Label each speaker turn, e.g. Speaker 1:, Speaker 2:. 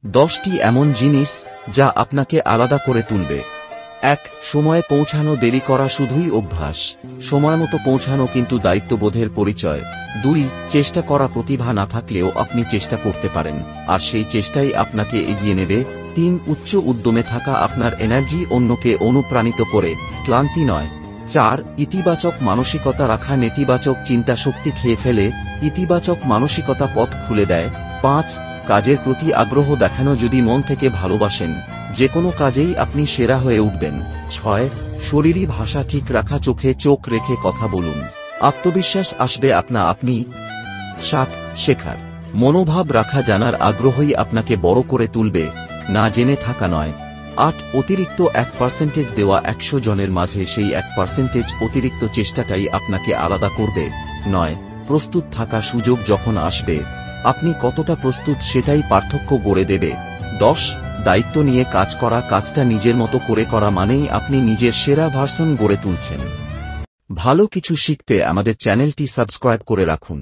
Speaker 1: 10টি এমন জিনিস যা আপনাকে আলাদা করে তুলবে। 1. সময়ে পৌঁছানো। দেরি করা শুধুই অভ্যাস, সময়মতো পৌঁছানো কিন্তু দায়িত্ববোধের পরিচয়। 2. চেষ্টা করা। প্রতিভা না থাকলেও আপনি চেষ্টা করতে পারেন, আর সেই চেষ্টাই আপনাকে এগিয়ে নেবে। 3. উচ্চ উদ্যমে থাকা। আপনার এনার্জি অন্যকে অনুপ্রাণিত করে, ক্লান্তি নয়। 4. ইতিবাচক মানসিকতা রাখা। নেতিবাচক চিন্তা শক্তি খেয়ে ফেলে, ইতিবাচক মানসিকতা পথ খুলে দেয়। 5. কাজের প্রতি আগ্রহ দেখানো। যদি মন থেকে ভালোবাসেন, যে কোনো কাজেই আপনি সেরা হয়ে উঠবেন। 6. শরীরী ভাষা ঠিক রাখা। চোখে চোখ রেখে কথা বলুন, আত্মবিশ্বাস আসবে আপনি। 7. শেখার মনোভাব রাখা। জানার আগ্রহই আপনাকে বড় করে তুলবে, না জেনে থাকা নয়। 8. অতিরিক্ত 1% দেওয়া। 100 জনের মাঝে সেই 1% অতিরিক্ত চেষ্টাটাই আপনাকে আলাদা করবে। 9. প্রস্তুত থাকা। সুযোগ যখন আসবে, আপনি কতটা প্রস্তুত সেটাই পার্থক্য গড়ে দেবে। 10. দায়িত্ব নিয়ে কাজ করা। কাজটা নিজের মতো করে করা মানেই আপনি নিজের সেরা ভার্সন গড়ে তুলছেন। ভালো কিছু শিখতে আমাদের চ্যানেলটি সাবস্ক্রাইব করে রাখুন।